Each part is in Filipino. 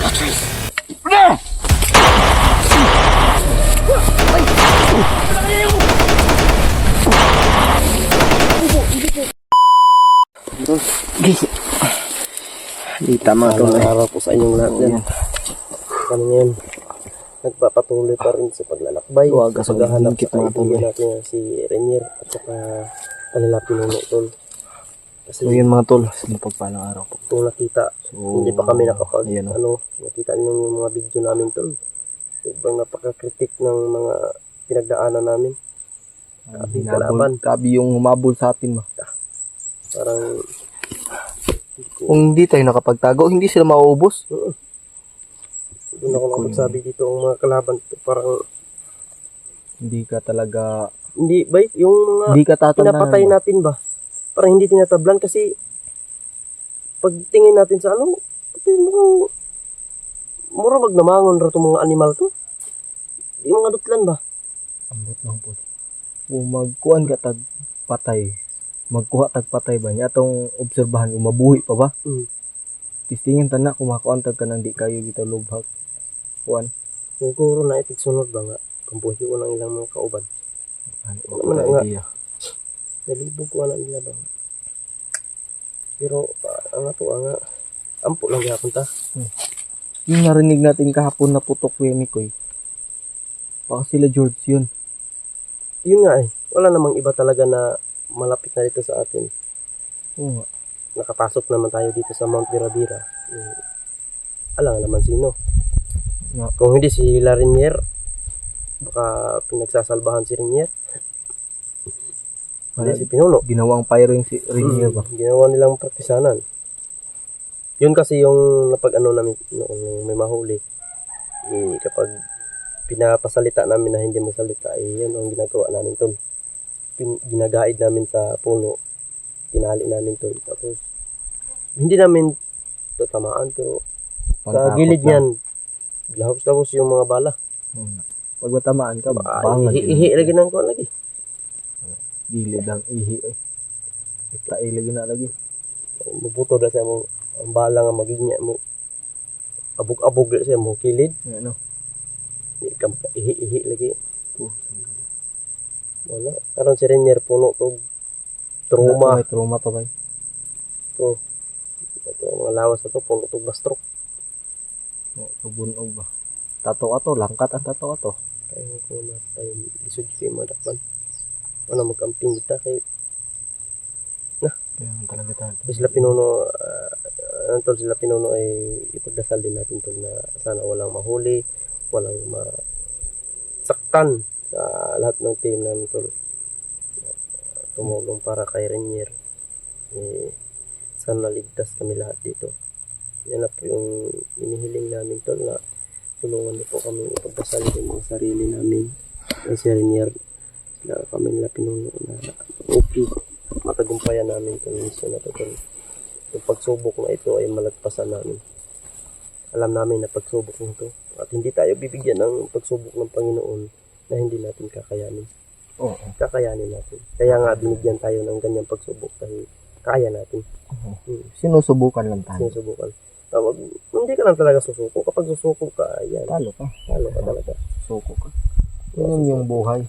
Di tama ito. Araw po sa inyong lahat yan. Kami ngayon nagpapatuloy pa rin sa paglalakbay. Sa paghahanap sa kaibigan natin si Renier at saka kanila pinuno tol. Kasi So yun mga tol, pagpalang araw po. kung nakita, hindi pa kami nakapag ayan, nakita niyo yung mga video namin tol. Ibang napaka-critic ng mga pinagdaanan namin. Grabe kalaban. Grabe yung humabol sa atin ba. Parang Kung hindi tayo nakapagtago, hindi sila mauubos. doon ako nakapagsabi dito ang mga kalaban. Parang Hindi ka talaga, hindi ba yung mga hindi ka tatandaan. pinapatay natin ba? Parang hindi tinatablan kasi pagtingin natin sa mura magnamangon ra itong mga animal to. Di mga dutlan ba? Ambot lang po. Kung magkuhan ka tag patay, magkuha tag patay ba niya atong obserbahan kung mabuhi pa ba? Tistingin tanak kung makuha tag ka nang di kayo dito lubhag. Kuan. Siguro na itig sunod ba nga? Kampuhi ko ng ilang mga kauban. Ano nga idea? Nalibog ko na nila ba? Pero ampo lang yapon ta. Yung narinig natin kahapon na putok ni Koy. Baka sila George yun. Yun nga wala namang iba talaga na malapit na dito sa atin. Oo nga. Nakapasok naman tayo dito sa Mount Birabira. Alam naman sino. Nga. Kung hindi si Renier, baka pinagsasalbahan si Renier. Hindi si Pinuno. Ginawang firing si Renier ba? Ginawa nilang praktisanan. Yun kasi yung namin noong may mahuli. Kapag pinapasalita namin na hindi magsalita, yun ang ginagawa namin tol. Ginagaid namin sa puno. Tinali namin tol. Tapos, hindi namin tatamaan pero sa gilid niyan, lahos-lahos yung mga bala. Pag matamaan ka, bangan. Ihi lagi nang ko lagi. Gilid ang ihi eh. Tae lagi na lagi. Mabuto na siya mo. Ang bala nga maginya mo. Abog-abog na siya mo. Kilid. Ano? Ihi lagi. Wala. Karon si Renier puno to. Trauma. May trauma to kay. Ito mga lawas na to. Puno to bastrok. Subunog ba? Tato ato. Langkat ang tato ato. Kaya ko na tayo. Isod kayo madakpan. Ano mag-camping kita kay Kaya talaga tayo. sila Pinuno tol sila Pinuno ay ipagdasal din natin tol na sana walang mahuli, walang masaktan sa lahat ng team namin tol. Tumulong para kay Renier. Sana ligtas kami lahat dito. Yan na po yung inihiling namin tol na tulungan niyo po kami ipagdasal din ang sarili namin at si Renier na kami nila Pinuno na okay matagumpayan namin itong mission na ito. Yung pagsubok na ito ay malagpasan namin. Alam namin na pagsubok nito at hindi tayo bibigyan ng pagsubok ng Panginoon na hindi natin kakayanin. Kakayanin natin. Kaya nga binigyan tayo ng ganyang pagsubok dahil kaya natin. Sinusubukan lang tayo. Sinusubukan. Hindi ka lang talaga susuko. Kapag susuko ka, ayan. Talo ka. Talo ka talaga. Suko ka. Yan yung buhay.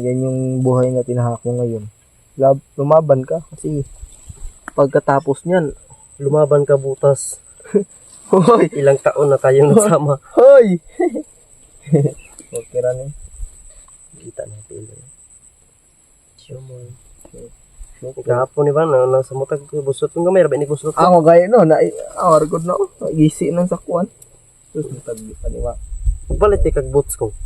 Yan yung buhay na tinahak mo ngayon. Lumaban ka kasi pagkatapos niyan, lumaban ka butas. hoy, Ilang taon na tayong nagsama. hoy. Okay ra ni. Kita natin. Siyomon. Kahapon ni ba na sa mutag busot ng gamay ra ba ni busot. Ako gaya no na good no. Gisi nang sakwan. Sus mutag paniwa. Balit kag boots ko.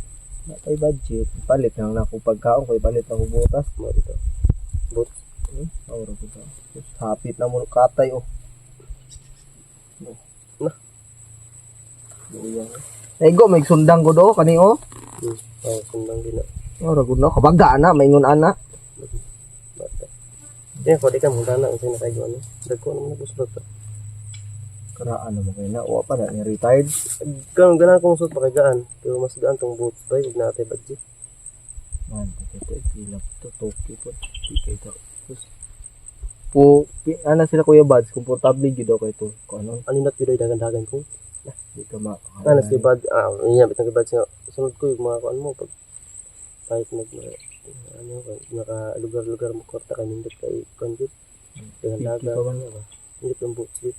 Na kay budget, palit lang na ako pagkaon kay palit ako butas. Mo dito. Boots. Ora ko ta. Hapit na mo katay oh. Na. Ay go may sundang ko do kani oh. Oh, sundang din na. Ora good no kabaga na maingon ana. Bata. Ko di ka mo dana ang sinakay ano. Dagko naman na busot. Karaan mo kay na wa pa na ni retired. Ganang kong suot pakigaan. Pero mas gaan tong boots ba wag natin budget. Man, ito pila to Tokyo po. Dito ito. Ano sila Kuya Bads, komportable gyud daw kay to. Kung ano, Aninat yun ay dagan-dagan ko. dito ma. Ano si Bad, inabit ng Bad siya. Sunod ko yung mga kuan mo. Pag kahit naka lugar-lugar mo korta ka nindot kay kondit. Dagan-dagan. Hindi pa yung boots yun.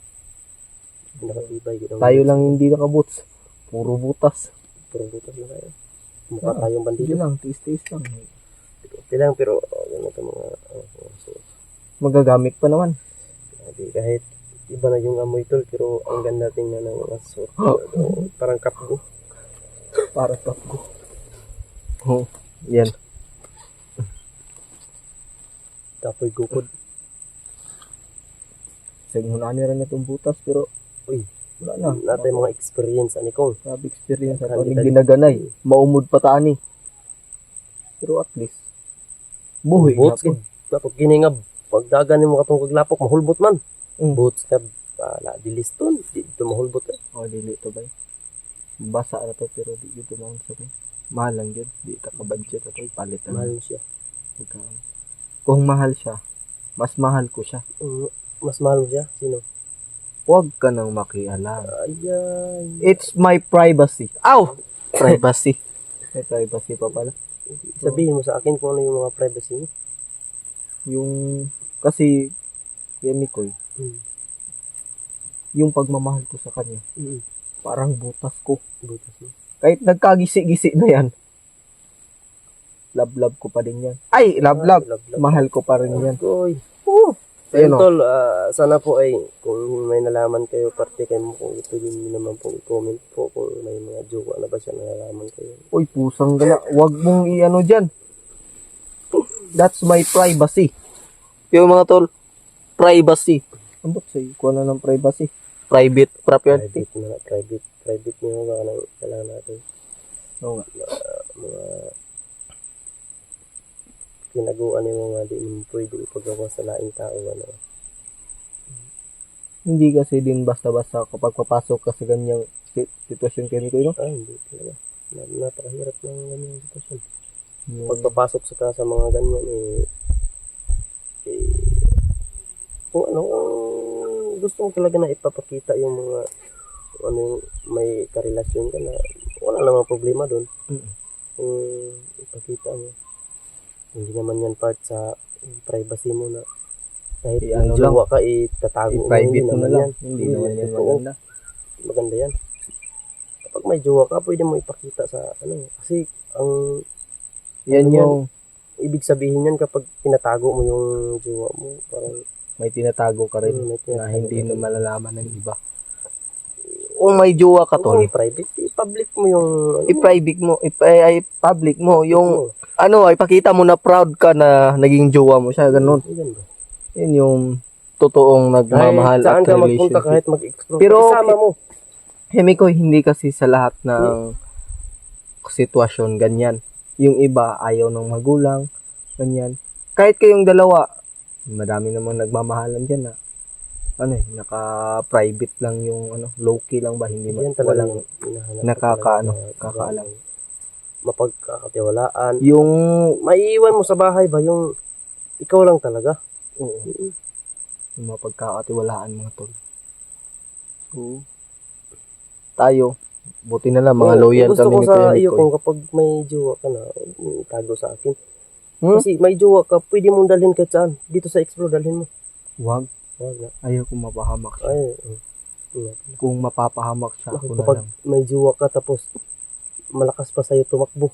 Nakatibay. Tayo lang hindi nakaboots. Puro butas. Puro butas na tayo. Mukha tayong bandido. Yun lang, tiis-tiis lang. Okay lang, pero ano ito mga so, Magagamit pa naman. kahit iba na yung amoy tol, pero ang ganda tingnan ng mga suot. Parang kapgo. Para tapgo. Oh, yan. Tapoy gukod. Sagmunan rin itong butas, pero Uy, wala na. natin mga experience ani ko. Grabe experience ako. Kami Ang tali- ginaganay. Maumod pa tani. Pero at least, buhay Boots na po. kid. Dapat giningab. Pag dagan mo katong kaglapok, mahulbot man. Boots ka, diliston. Dito mahulbot ka. O, dili to ba? Basa na to, pero di yun tumawag sa may. Mahal lang yun. Di ka ka-budget ito. Palit na. Mahal siya. Kung mahal siya, mas mahal ko siya. Mas mahal mo siya? Sino? Huwag ka nang makialam. Ayan. It's my privacy. Ow! Privacy. May privacy pa pala. Sabihin mo sa akin kung ano yung mga privacy mo. Yung, kasi, Yemi ko, yung pagmamahal ko sa kanya, parang butas ko. Butas mo. Kahit nagkagisi-gisi na yan, love-love ko pa din yan. Ay, love-love. Mahal ko pa rin yan. Oy. Ayun o. Tol, sana po ay kung may nalaman kayo, parte kayo mo kung ito din naman po i-comment po kung may mga jowa na ba siya nalalaman kayo. Uy, pusang gala. Huwag mong i-ano dyan. That's my privacy. Yung mga tol, privacy. Ambot sa'yo, kuha na ng privacy. Private property. Private nyo ba nang kailangan natin. Oo nga. Mga pinaguan mo nga di mo pwede ipagawa sa laing tao. Ano. Hindi kasi din basta-basta kapag papasok ka sa ganyang sitwasyon kayo nito, no? Hindi talaga. Napakahirap ng ganyang sitwasyon. Yung, Pagpapasok sa mga ganyan, kung ano, gusto mo talaga na ipapakita yung mga, ano yung may karelasyon ka na, wala namang problema doon. Kung ipakita mo. Hindi naman yan part sa privacy mo na kahit ano jowa ka, itatago mo. i-private mo na lang. Yan. Hindi naman yan Oo, maganda. maganda yan. Kapag may jowa ka, pwede mo ipakita sa ano. Kasi ang Yan ano yung ibig sabihin yan kapag tinatago mo yung jowa mo, parang may tinatago ka rin may tinatago na hindi ka na rin. malalaman ng iba. Kung may jowa ka Kung tol, i-private, i-public mo yung i-private mo, i-public mo, yung ano, ipakita mo na proud ka na naging jowa mo siya, ganun. Yan ba? Yun yung totoong nagmamahal Kahit saan at ka magpunta, relationship. kahit mag-explore, Pero, isama mo. Hemiko, hindi kasi sa lahat ng sitwasyon ganyan. Yung iba, ayaw ng magulang, ganyan. Kahit kayong dalawa, madami namang nagmamahalan dyan na ano naka-private lang yung low-key lang ba, hindi Yan talaga walang hinahanap kakaalam. Mapagkakatiwalaan. Yung Maiiwan mo sa bahay ba yung ikaw lang talaga? oo, yung mapagkakatiwalaan mga tol. So, tayo, buti na lang mga loyal gusto kami ko ni sa Kuya iyo Mikoy. kung kapag may jowa ka na, tago sa akin. Hmm? Kasi may jowa ka, pwede mong dalhin kahit saan. Dito sa Explore, dalhin mo. Wag, Wag na. ayaw kong mapahamak siya. Ay, Kung mapapahamak siya, ako na kapag lang. may jowa ka tapos malakas pa sa'yo tumakbo.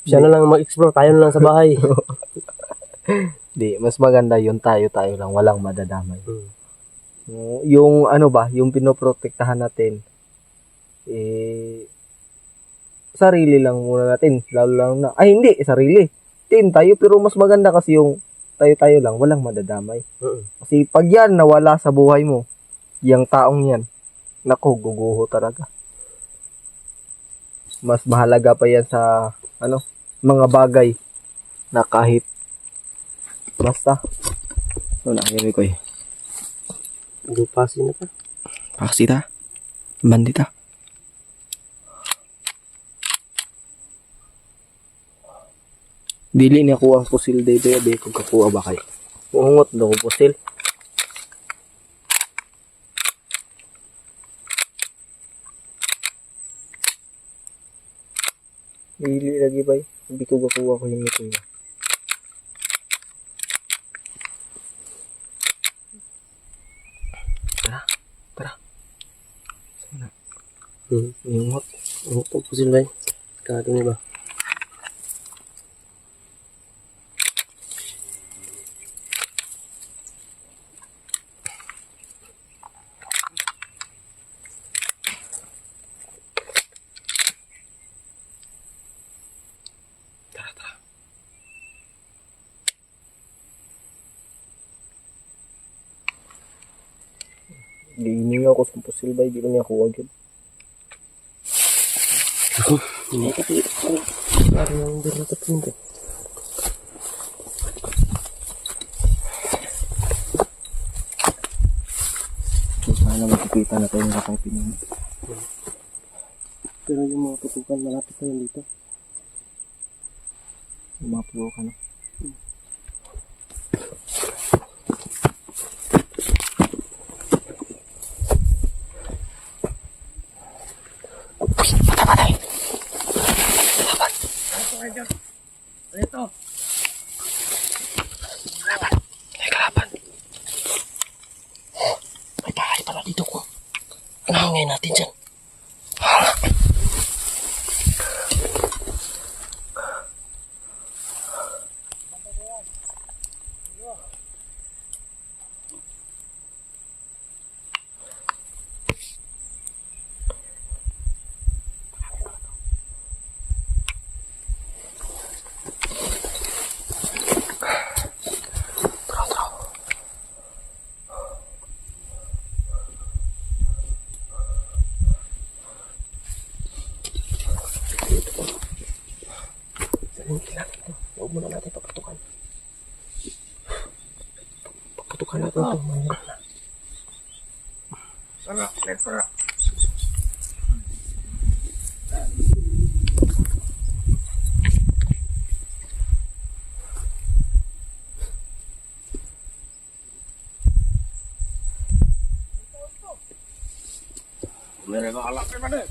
Siya na lang mag-explore, tayo na lang sa bahay. Di, mas maganda yun, tayo lang, walang madadamay. Hmm. Yung ano ba, yung pinoprotektahan natin, sarili lang muna natin, lalo lang na, ay hindi, sarili. Team tayo, pero mas maganda kasi yung tayo lang, walang madadamay. Kasi pag yan nawala sa buhay mo, yung taong yan, nako, guguho talaga. Mas mahalaga pa yan sa, mga bagay na kahit basta. Ano na, yun ko Gupasi na ka. Paksita, bandita. Dili niya kuha ang pusil day kung kakuha ba kayo. Uungot daw ko pusil. Dili lagi bay. Hindi ko gakuha ko yung ito. Tara. Sana. Uungot. Uungot ang pusil ba? Kado niya ba? Di ini ako sa pusil bay. Di ko niya kuha yun. Hindi ka pili. Parang yung dirata po. So, sana makikita na tayo nakakapin yun. Pero yung mga putukan malapit na yun dito. Umapulo ka na. Ito. May kalaban. May bahay pala dito ko. Nahangay natin dyan. Huwag muna natin paputukan. Paputukan natin ito. Para. Meron ka alak naman eh.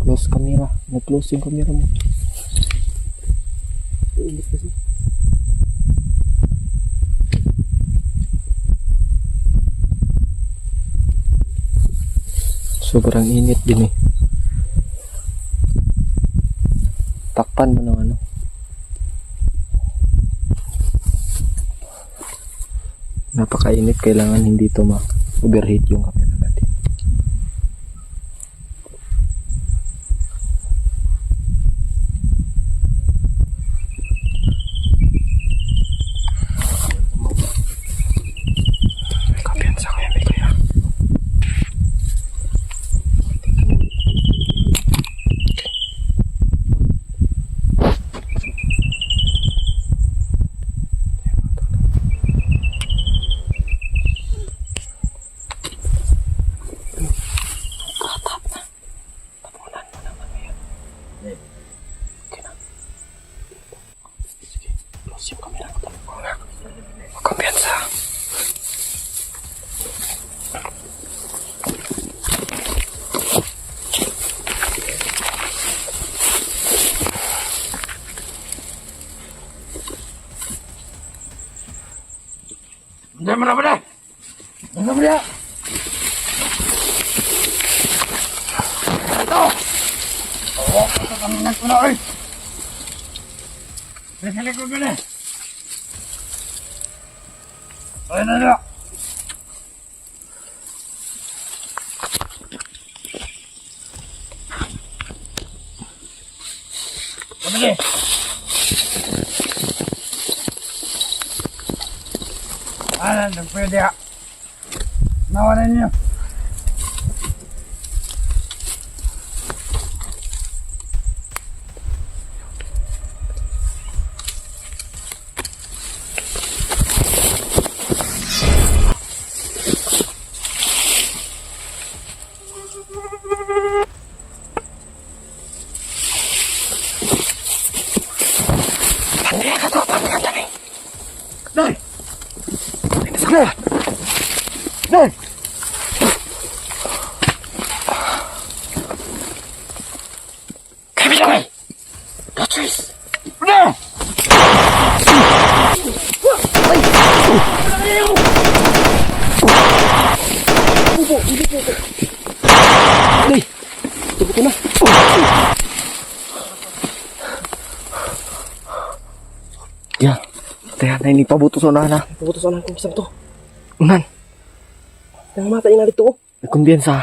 Close camera. Nag-close yung camera mo. Init kasi. Sobrang init din eh. Takpan mo ng ano. Napakainit. Kailangan hindi ito ma-overheat yung camera natin. May kapiyansa kaya may kaya. Close yung camera ko. Kumpiyansa. Hindi mo na ba na? Ano ba na? Ito! Oo, ito kami nagpuna oy! Nasilig ko gano'n. Ayun na. Pabili. Nagpwede ha. Nawalan niyo. Nay! Nay! Nay! Kami na! Patrice! Nay! Nay! Tubo ko na. Ya, teh na ini pabutos na na. Puputos ang kong isang to. Unan, Yang mata ina dito oh. kumbiyansa.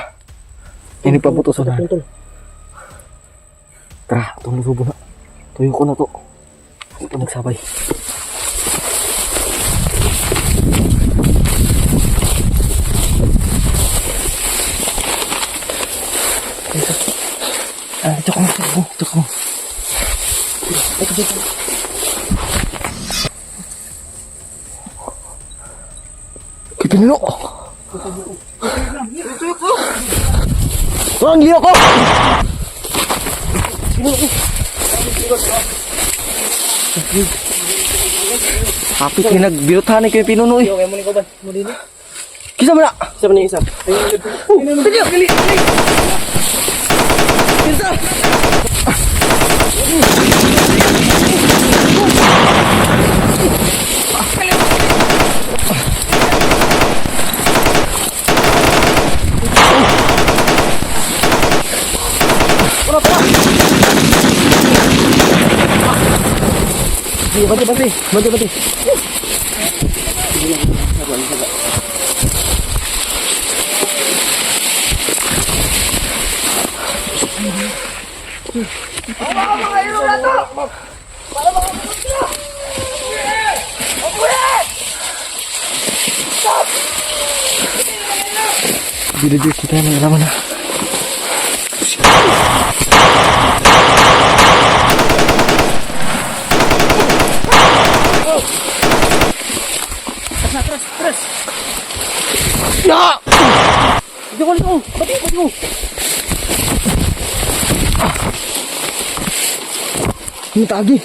Ini pabutos na. Tol. Tara, tunggu subuh na. Tuyo ko na to. Ito nagsabay. Ito ko. Kipinilo ko. Ang liyo ko! Kapit ni nagbirutahan ni kayo pinunoy. Okay mo ni ko ba? Mo din. Kisa mo na! Isa pa niya isa. Tigil! Kisa! Bantu. Video kita yang lama na. Terus. Ya! Jangan itu. Bati. Ini tagi.